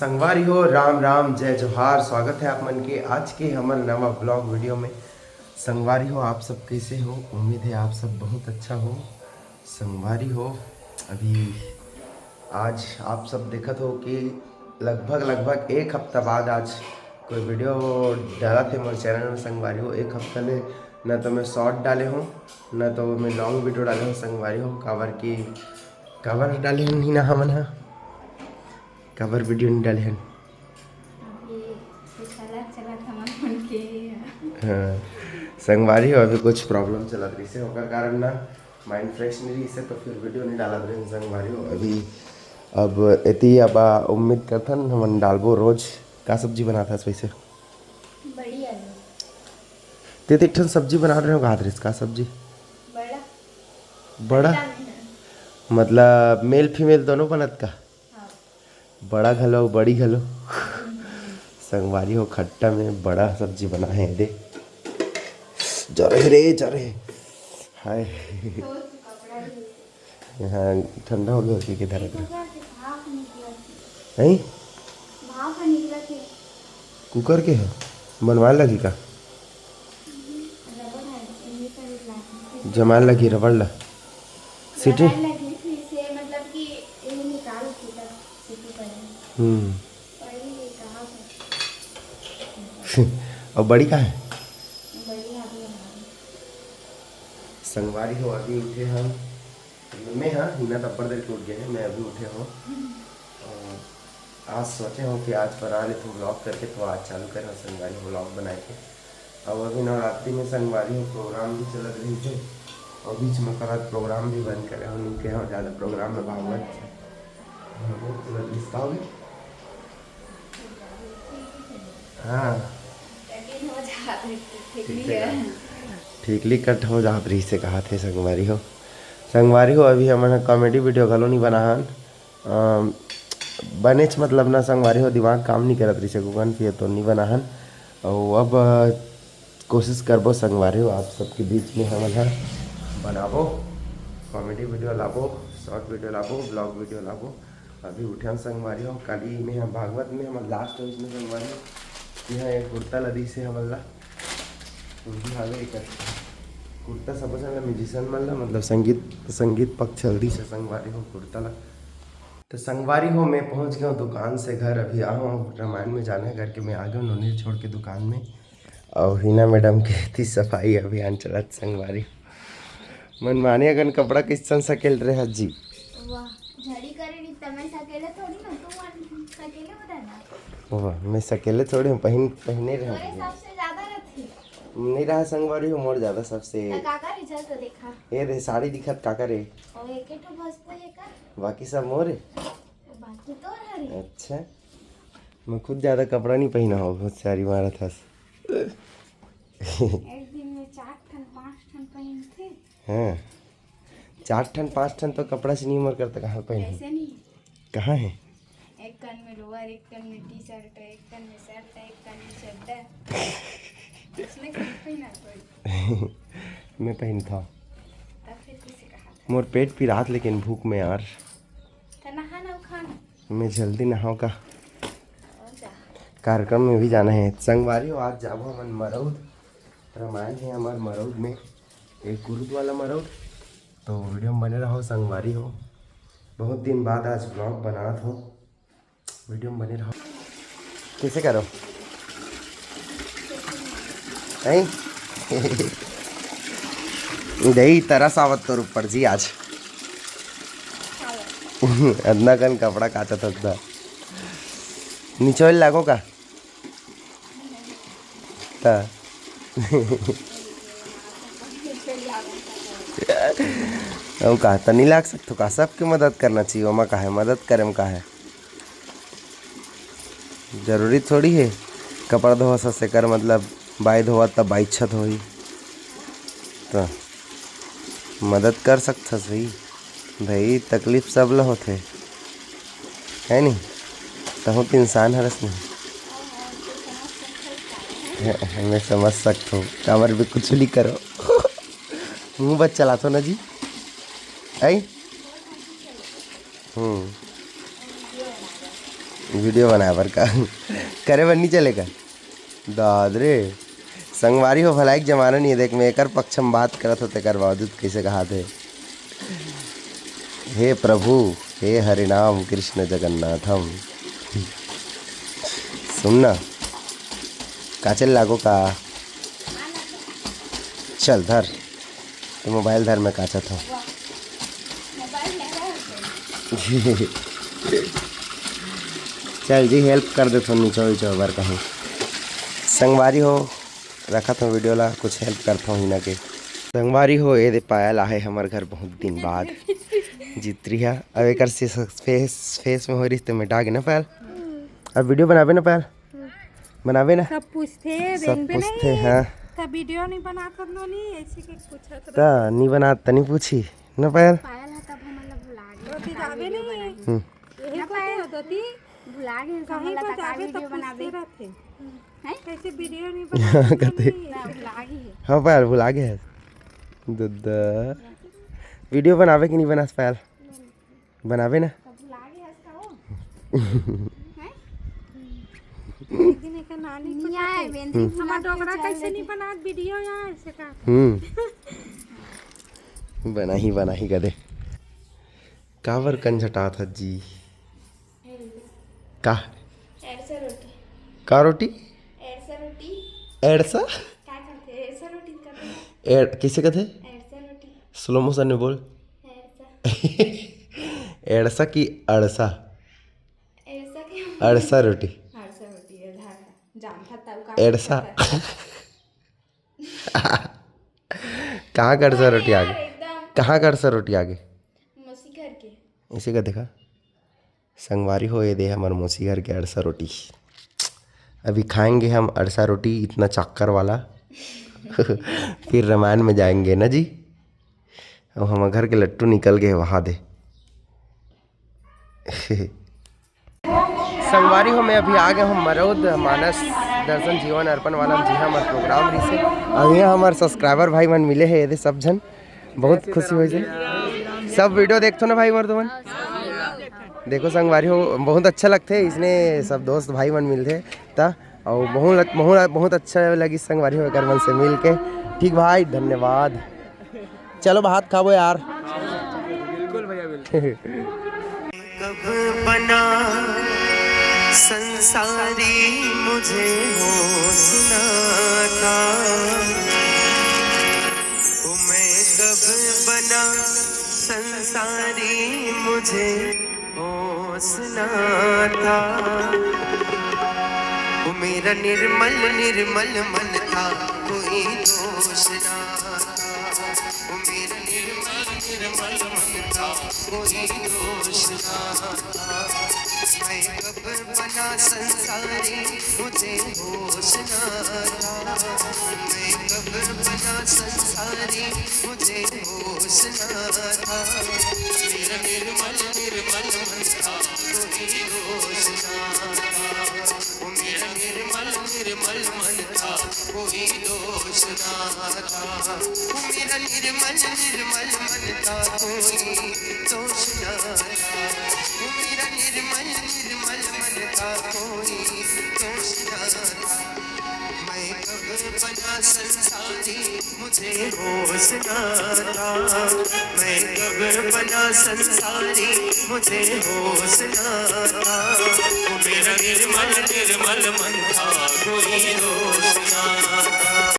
संगवारी हो राम राम जय जोहार। स्वागत है आप मन के आज के हमार नवा ब्लॉग वीडियो में। संगवारी हो आप सब कैसे हो? उम्मीद है आप सब बहुत अच्छा हो। संगवारी हो अभी आज आप सब देखत हो कि लगभग एक हफ्ता बाद आज कोई वीडियो डाला थे मेरे चैनल में। संगवारी हो एक हफ्ता ले न तो मैं शॉर्ट डाले हूँ न तो मैं लॉन्ग वीडियो डाले हूँ। संगवारी हो कवर डाले हूँ नहीं ना हमन कवर वीडियो नहीं डाले हैं। हाँ संगवारी हो अभी कुछ प्रॉब्लम चला रही से होकर कारण ना माइंड फ्रेश नहीं रही से तो फिर वीडियो नहीं डाला रहे संगवारी हो अभी। अब इतनी अब उम्मीद करथन हम डालबो रोज का सब्जी बनाता है वैसे बढ़िया ते एक ठन सब्जी बना रहे हो का सब्जी बड़ा मतलब मेल फीमेल दोनों बनत का बड़ा घलो बड़ी घलो संगवारी हो खट्टा में बड़ा सब्जी बना है दे जरे हाय यहाँ ठंडा हो गया कि किधर नहीं कुकर के है बनवा लगी का जमाल लगी रबड़ ला सीटी और बड़ी कहाँ है? संगवारी हो अभी उठे हम मैं हाँ हिना तब्बर देर टूट गए हैं मैं अभी उठे हूँ। आज सोचे हो कि आज बना ले तो ब्लॉग करके तो आज चालू करें संगवारी हो ब्लॉग बनाए के। अब अभी नवरात्रि में संगवारी हो प्रोग्राम भी चल रही थे और बीच में करत प्रोग्राम भी बंद करे हम के और ज़्यादा प्रोग्राम में भागवत हाँ ठीकली कट हो जात रही से कहा थे संगवारी हो अभी हमने कॉमेडी वीडियो घलो नहीं बनाहन बनेच मतलब ना संगवारी हो दिमाग काम नहीं करत रही से गुगन फिर तो नहीं बनाहन और अब कोशिश करबो संगवारी हो आप सबके बीच में हम बनाबो कॉमेडी वीडियो लाबो शॉर्ट वीडियो लाबो ब्लॉग वीडियो लाबो। अभी उठे हम संगवारी हो कल में हम भागवत में हम लास्ट हो इसमें संगवारी हो यहाँ एक कुर्ता लदी से हमला कुर्ता सब म्यूजिशियन मन ला मतलब संगीत पक्ष हल्दी से संगवारी हो कुर्ता ला तो संगवारी हो मैं पहुंच गया हूँ दुकान से घर। अभी आऊँ रामायण में जाना है करके मैं आ गया नोनी छोड़ के दुकान में और हिना मैडम के थी सफाई अभियान चलत संगवारी मन माने अगन कपड़ा किसन सकेल रहे हजी वाह मैं सकेले थोड़ी हूँ पहने रहे नहीं रहा संगवारी हो मोर ज्यादा सबसे ये रे साड़ी दिखत काका रे बाकी सब मोर है अच्छा मैं खुद ज्यादा कपड़ा नहीं पहना हो बहुत सारी मारा था एक दिन में 4 ठन 5 ठन पहनते हाँ 4 ठन 5 ठन तो कपड़ा से नहीं उमर करता कहाँ पहने कहाँ है एक कान में लोअर एक कान में टी शर्ट एक कान में शर्ट एक कान में चड्डा उसने कहीं पहना कोई मैं पहनता हूँ तब फिर किसी कहा मोर पेट पिरात लेकिन भूख में यार तो नहाना खाना मैं जल्दी नहाऊँ का कार्यक्रम में भी जाना है संगवारी हो आज जाबो हमन मरौद रामायण है हमार मरौद में एक गुरुद वाला मरौद तो वीडियो में बने रहो संगवारी हो बहुत दिन बाद आज ब्लॉग बना हो वीडियो में बने रहो कैसे करो नहीं दही तरस आवत तो ऊपर जी आज अदना कन कपड़ा काटा था निचोल लागो का ता हम कहा तो नहीं लाग सकते का सबके मदद करना चाहिए वमा का है मदद करें का है जरूरी थोड़ी है कपड़ा धोवा से कर मतलब बाई धोवा तब बाई छत हो तो मदद कर सकता सही भाई तकलीफ सब ला होते है नहीं तो इंसान हरस नहीं मैं समझ सकता हूँ कामर भी कुछ नहीं करो मुँह बच चला तो ना जी आई वीडियो बनाए बर का करे बर नहीं चलेगा दादरे संगवारी हो भलाई जमाना नहीं है। देख मैं एकर पक्ष में बात करत होते कर बावजूद कैसे कहा थे हे प्रभु हे हरिनाम कृष्ण जगन्नाथम। सुनना काचल लागो का चल धर तो मोबाइल धर में काचा था मोबाइल लगा है चल जी हेल्प कर दे तो नीचो नीचो बार कहीं संगवारी हो रखा था वीडियो ला कुछ हेल्प करता हूँ ना के संगवारी हो ये दे पायल आहे हमारे घर बहुत दिन बाद जीतरी है अब एक से फेस में हो रही तो मिटा के ना पायल अब वीडियो बनावे ना पायल बनावे ना सब पूछते हाँ तब वीडियो नहीं बना कर नो नहीं ऐसे के पूछत ता नहीं बना तनी पूछी ना पायल पायल है तब हम मतलब भुला गए रोटी जावे नहीं यही को होती भुला गए कहीं मतलब पर का जावे वीडियो तो बना दे पूछते रहते हैं कैसे वीडियो नहीं बना कहते ना भुला गई है हाँ पायल भुला गया दद्दा वीडियो बनावे कि नहीं बना पायल बनावे ना तब भुला गए इसका वो एक दिन एक नानी नहीं आए बेंदी हमारा डोगरा कैसे नहीं बना वीडियो यार ऐसे का बना ही कदे कावर कंझटा था जी का ऐसा रोटी का रोटी ऐसा रोटी एड़सा क्या करते हैं ऐसा रोटी करते हैं एड किसे कहते ऐसा रोटी स्लो मोशन में बोल ऐसा एड़सा की अड़सा ऐसा क्या अड़सा रोटी ऐसा रोटी है धार जाम खाता हूँ का एड़सा कहाँ का अड़सा रोटी आगे एकदम कहाँ का अड़सा रोटी आगे मौसी घर के इसी का देखा संगवारी हो ये दे हमारे मौसी घर के अड़सा रोटी अभी खाएंगे हम अड़सा रोटी इतना चक्कर वाला फिर रामायण में जाएंगे ना जी अब हमारे घर के लट्टू निकल गए वहाँ दे संगवारी हो मैं अभी आ गया हूँ मरौद मानस दर्शन जीवन अर्पण वाला जी हाँ हमारे प्रोग्राम रही से अब यहाँ हमारे सब्सक्राइबर भाई मन मिले है ये सब जन बहुत खुशी हो जाए सब वीडियो देखते ना भाई मर्दमन देखो संगवारी हो बहुत अच्छा लगते इसने सब दोस्त भाई मन मिलते ता और बहुत अच्छा लगी संगवारी हो कर मन से मिल के ठीक भाई धन्यवाद चलो भात खाओ यार बिल्कुल भैया बिल्कुल कब बना संसारी मुझे होशना था ओ मैं कब बना संसारी मुझे होशना था वो मेरा निर्मल निर्मल मन था कोई दोष ना था वो मेरा निर्मल निर्मल मन था कोई दोष ना था मैं कब बना संसारी मुझे होश ना था मैं कब बना संसारी मुझे होश ना था मेरा निर्मल निर्मल मन था कोई दोष ना था वो मेरा निर्मल निर्मल मन था कोई दोष ना था वो मेरा निर्मल निर्मल मन था कोई दोष ना था वो मेरा निर्मल निर्मल मन था कोई दोष ना था मैं कब बना संसारी मुझे होश ना था मैं कब बना संसारी मुझे होश ना था वो मेरा निर्मल निर्मल मन था कोई दोष